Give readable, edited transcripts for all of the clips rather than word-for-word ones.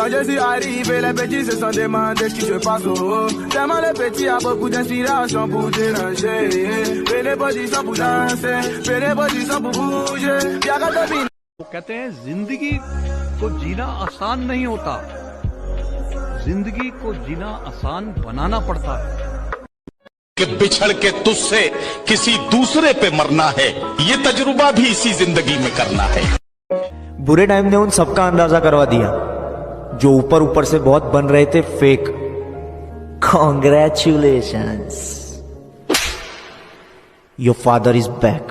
Quand je suis arrivé, les petits se sont demandé ce qui se passe. Tellement les petits a beaucoup d'inspiration pour déranger. Prenez position pour danser, prenez position pour bouger. वो कहते हैं जिंदगी को जीना आसान नहीं होता, जिंदगी को जीना आसान बनाना पड़ता है। कि बिछड़ के तुझसे किसी दूसरे पे मरना है, ये तजुर्बा भी इसी जिंदगी में करना है। बुरे टाइम ने उन सबका अंदाजा करवा दिया जो ऊपर ऊपर से बहुत बन रहे थे fake. Congratulations, your father is back.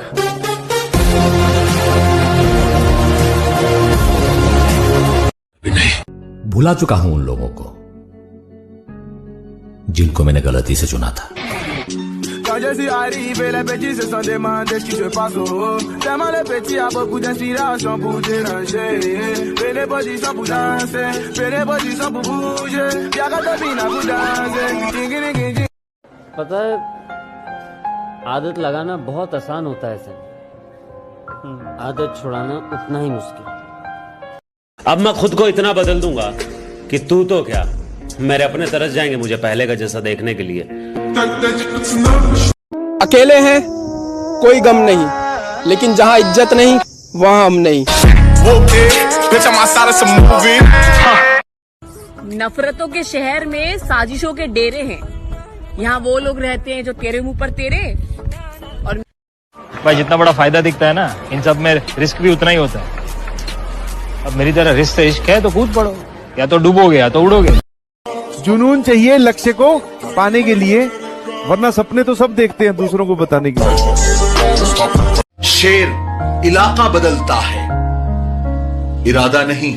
भुला चुका हूं उन लोगों को जिनको मैंने गलती से चुना था। Quand je suis arrivé, les petits se sont demandé ce qui se passe. Tellement les petits a beaucoup d'inspiration pour déranger. Prenez position pour danser, prenez position pour bouger. Y'a qu'à topina pour danser. पता है, आदत लगाना बहुत आसान होता है sir, आदत छुड़ाना उतना ही मुश्किल। अब मैं खुद को इतना बदल दूंगा कि तू तो क्या, मेरे अपने तरस जाएंगे मुझे पहले का जैसा देखने के लिए। अकेले हैं कोई गम नहीं, लेकिन जहाँ इज्जत नहीं वहाँ हम नहीं। नफरतों के शहर में साजिशों के डेरे हैं। यहाँ वो लोग रहते हैं जो तेरे मुंह पर तेरे। और भाई जितना बड़ा फायदा दिखता है ना, इन सब में रिस्क भी उतना ही होता है। अब मेरी तरह रिस्क से इश्क है तो कूद पड़ो, या तो डूबोगे या तो उड़ोगे। जुनून चाहिए लक्ष्य को पाने के लिए, वरना सपने तो सब देखते हैं दूसरों को बताने के लिए। शेर इलाका बदलता है, इरादा नहीं।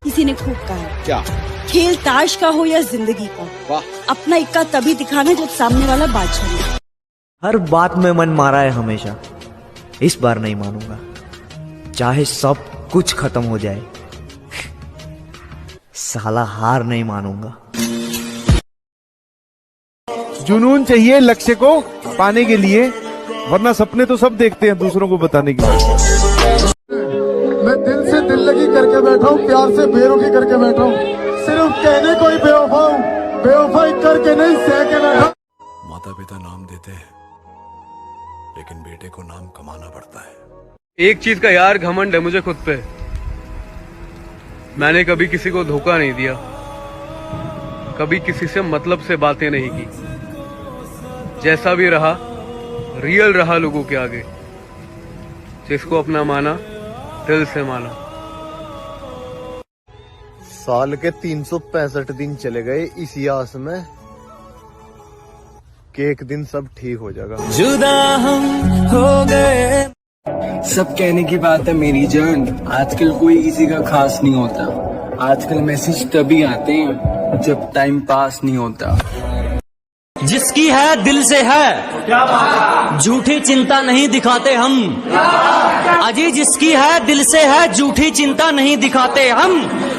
किसी ने खूब कहा, क्या खेल ताश का हो या जिंदगी का, वाह, अपना इक्का तभी दिखाना जब सामने वाला बादशाह हो। हर बात में मन मारा है हमेशा, इस बार नहीं मानूंगा, चाहे सब कुछ खत्म हो जाए, साला हार नहीं मानूंगा। जुनून चाहिए लक्ष्य को पाने के लिए, वरना सपने तो सब देखते हैं दूसरों को बताने के लिए। मैं दिल से दिल लगी करके बैठा हूँ, प्यार से बेरुखी करके बैठा हूँ, सिर्फ कहने को ही बेवफा हूँ, बेवफाई करके नहीं सह के बैठा। माता पिता नाम देते हैं, लेकिन बेटे को नाम कमाना पड़ता है। एक चीज का यार घमंड है मुझे खुद पे, मैंने कभी किसी को धोखा नहीं दिया, कभी किसी से मतलब से बातें नहीं की। जैसा भी रहा रियल रहा लोगों के आगे, जिसको अपना माना दिल से माना। साल के 365 दिन चले गए इसी आस में कि एक दिन सब ठीक हो जाएगा। जुदा हम हो गए। सब कहने की बात है मेरी जान, आजकल कोई किसी का खास नहीं होता। आजकल मैसेज तभी आते हैं जब टाइम पास नहीं होता। जिसकी है दिल से है, झूठी चिंता नहीं दिखाते हम। अजी जिसकी है दिल से है, झूठी चिंता नहीं दिखाते हम,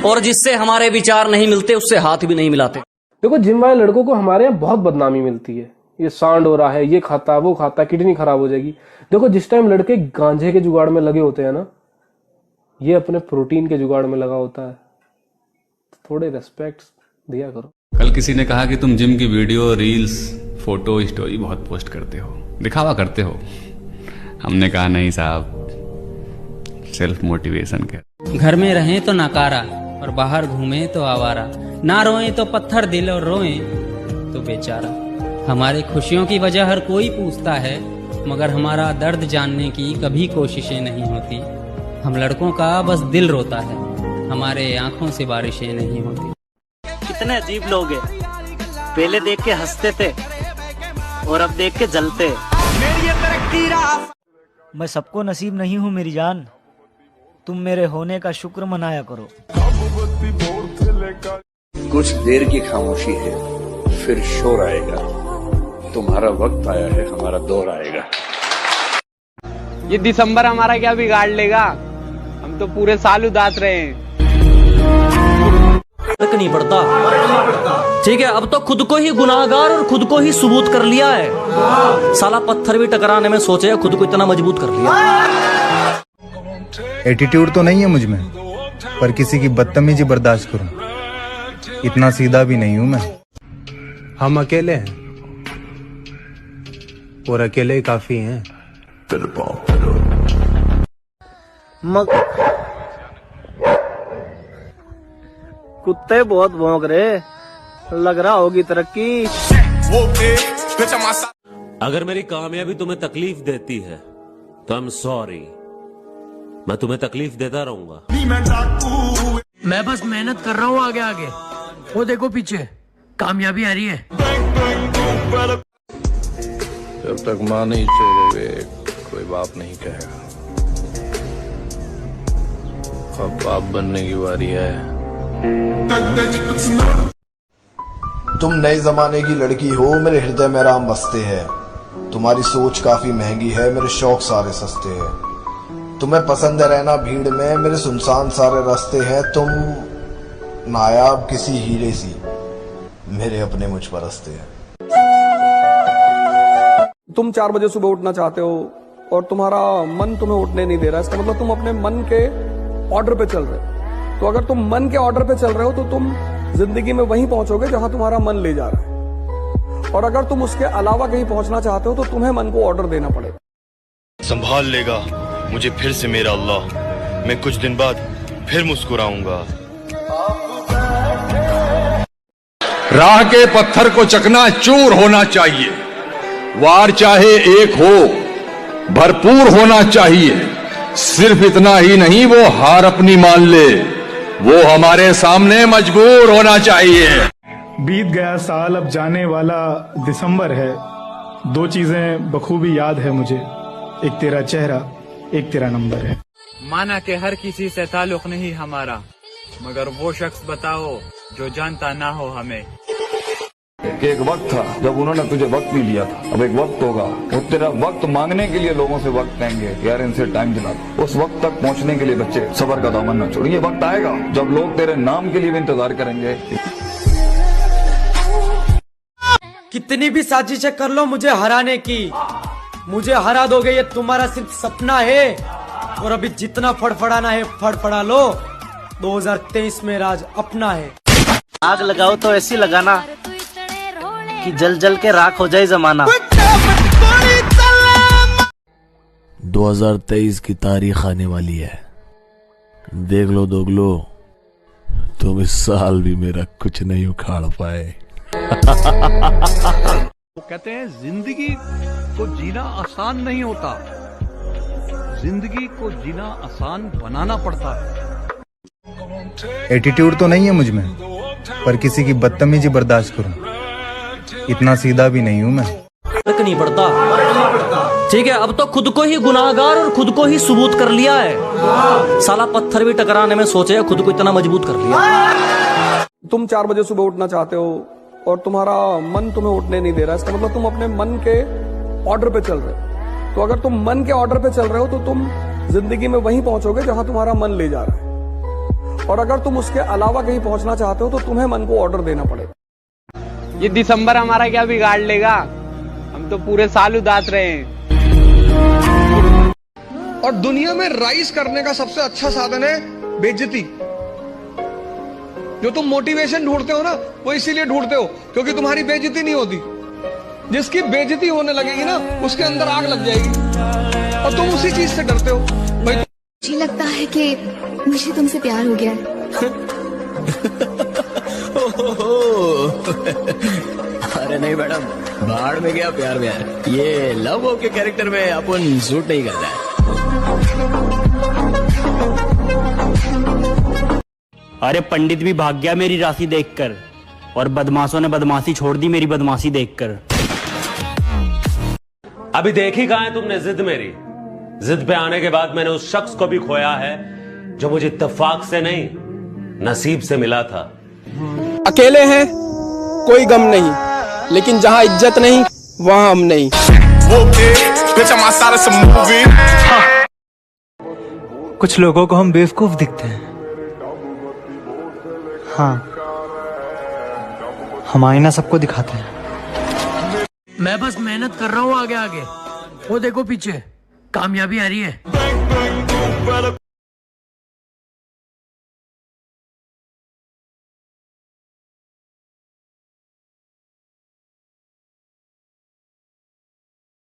और जिससे हमारे विचार नहीं मिलते उससे हाथ भी नहीं मिलाते। देखो जिम वाले लड़कों को हमारे यहाँ बहुत बदनामी मिलती है, ये सांड हो रहा है, ये खाता वो खाता, किडनी खराब हो जाएगी। देखो जिस टाइम लड़के गांजे के जुगाड़ में लगे होते हैं ना, ये अपने प्रोटीन के जुगाड़ में लगा होता है। थोड़े रेस्पेक्ट दिया करो। कल किसी ने कहा कि तुम जिम की वीडियो, रील्स, फोटो, स्टोरी बहुत पोस्ट करते हो, दिखावा करते हो। हमने कहा नहीं साहब, सेल्फ मोटिवेशन के। घर में रहें तो नकारा और बाहर घूमें तो आवारा, ना रोएं तो पत्थर दिल और रोएं तो बेचारा। हमारी खुशियों की वजह हर कोई पूछता है, मगर हमारा दर्द जानने की कभी कोशिशें नहीं होती। हम लड़कों का बस दिल रोता है, हमारे आंखों से बारिशें नहीं होती। कितने अजीब लोग हैं, पहले देख के हंसते थे और अब देख के जलते। मैं सबको नसीब नहीं हूँ मेरी जान, तुम मेरे होने का शुक्र मनाया करो। कुछ देर की खामोशी है, फिर शोर आएगा। तुम्हारा वक्त आया है, हमारा दौर आएगा। ये दिसंबर हमारा क्या बिगाड़ लेगा, हम तो पूरे साल उदास रहे हैं। फर्क नहीं पड़ता, ठीक है। अब तो खुद को ही गुनाहगार और खुद को ही सबूत कर लिया है। साला पत्थर भी टकराने में सोचे, खुद को इतना मजबूत कर लिया। एटीट्यूड तो नहीं है मुझ में, पर किसी की बदतमीजी बर्दाश्त करूं, इतना सीधा भी नहीं हूं मैं। हम अकेले हैं और अकेले ही काफी हैं। कुत्ते बहुत भौंक रहे, लग रहा होगी तरक्की। अगर मेरी कामयाबी तुम्हें तकलीफ देती है तो आई एम सॉरी, मैं तुम्हें तकलीफ देता रहूंगा। मैं बस मेहनत कर रहा हूँ आगे आगे, वो देखो पीछे कामयाबी आ रही है। जब तक माँ नहीं चलेगी कोई बाप नहीं कहेगा। अब बाप बनने की बारी है। तुम नए जमाने की लड़की हो, मेरे हृदय में राम बसते हैं। तुम्हारी सोच काफी महंगी है, मेरे शौक सारे सस्ते हैं। तुम्हें पसंद है रहना भीड़ में, मेरे सुनसान सारे रास्ते हैं। तुम नायाब किसी हीरे सी, मेरे अपने मुझ पर हंसते हैं। तुम 4 बजे सुबह उठना चाहते हो और तुम्हारा मन तुम्हें उठने नहीं दे रहा, इसका मतलब तुम अपने मन के ऑर्डर पे चल रहे हो। तो अगर तुम मन के ऑर्डर पे चल रहे हो तो तुम जिंदगी में वहीं पहुंचोगे जहां तुम्हारा मन ले जा रहा है। और अगर तुम उसके अलावा कहीं पहुंचना चाहते हो तो तुम्हें मन को ऑर्डर देना पड़ेगा। संभाल लेगा मुझे फिर से मेरा अल्लाह, मैं कुछ दिन बाद फिर मुस्कुराऊंगा। राह के पत्थर को चकना चूर होना चाहिए, वार चाहे एक हो भरपूर होना चाहिए। सिर्फ इतना ही नहीं, वो हार अपनी मान ले, वो हमारे सामने मजबूर होना चाहिए। बीत गया साल, अब जाने वाला दिसंबर है। 2 चीजें बखूबी याद है मुझे, एक तेरा चेहरा, एक तेरा नंबर है। माना कि हर किसी से ताल्लुक नहीं हमारा, मगर वो शख्स बताओ जो जानता ना हो हमें। एक वक्त था जब उन्होंने तुझे वक्त नहीं लिया था, अब एक वक्त होगा वो तेरा वक्त मांगने के लिए लोगों से वक्त लेंगे। यार इनसे टाइम दिला, उस वक्त तक पहुंचने के लिए बच्चे सब्र का दामन न छोड़। ये वक्त आएगा जब लोग तेरे नाम के लिए भी इंतजार करेंगे। कितनी भी साजिशें कर लो मुझे हराने की, मुझे हरा दोगे ये तुम्हारा सिर्फ सपना है। और अभी जितना फड़फड़ाना है फड़फड़ा लो, 2023 में राज अपना है। आग लगाओ तो ऐसी लगाना कि जल जल के राख हो जाए जमाना। 2023 की तारीख आने वाली है, देख लो दोगलो, तुम इस साल भी मेरा कुछ नहीं उखाड़ पाए। वो कहते हैं जिंदगी को जीना आसान नहीं होता, जिंदगी को जीना आसान बनाना पड़ता है। एटीट्यूड तो नहीं है मुझ में, पर किसी की बदतमीजी बर्दाश्त करूं, इतना सीधा भी नहीं हूं मैं। फर्क नहीं पड़ता, ठीक है। अब तो खुद को ही गुनाहगार और खुद को ही सबूत कर लिया है। साला पत्थर भी टकराने में सोचे, खुद को इतना मजबूत कर लिया। तुम 4 बजे सुबह उठना चाहते हो और तुम्हारा मन तुम्हें उठने नहीं दे रहा, इसका मतलब तुम अपने मन के ऑर्डर पे चल रहे हो। तो अगर तुम मन के ऑर्डर पे चल रहे हो तो तुम जिंदगी में वहीं पहुंचोगे जहां तुम्हारा मन ले जा रहा है। और अगर तुम उसके अलावा कहीं पहुंचना चाहते हो तो तुम्हें मन को ऑर्डर देना पड़ेगा। ये दिसंबर हमारा क्या बिगाड़ लेगा, हम तो पूरे साल उदास रहे हैं। और दुनिया में राइज करने का सबसे अच्छा साधन है बेइज्जती। जो तुम मोटिवेशन ढूंढते हो ना, वो इसीलिए ढूंढते हो क्योंकि तुम्हारी बेइज्जती नहीं होती। जिसकी बेइज्जती होने लगेगी ना, उसके अंदर आग लग जाएगी और तुम उसी चीज से डरते हो। भाई मुझे लगता है कि मुझे तुमसे प्यार हो गया है। अरे नहीं मैडम, बाहर में गया प्यार में, ये लव हो के कैरेक्टर में अपन सूट नहीं करता है। अरे पंडित भी भाग गया मेरी राशि देखकर, और बदमाशों ने बदमाशी छोड़ दी मेरी बदमाशी देखकर। अभी देखी कहां है तुमने जिद मेरी? जिद पे आने के बाद मैंने उस शख्स को भी खोया है जो मुझे इत्तेफाक से नहीं नसीब से मिला था। अकेले हैं कोई गम नहीं, लेकिन जहां इज्जत नहीं वहां हम नहीं। कुछ लोगों को हम बेवकूफ दिखते हैं, हाँ, हम आईना सबको दिखाते हैं। मैं बस मेहनत कर रहा हूँ आगे आगे, वो देखो पीछे कामयाबी आ रही है।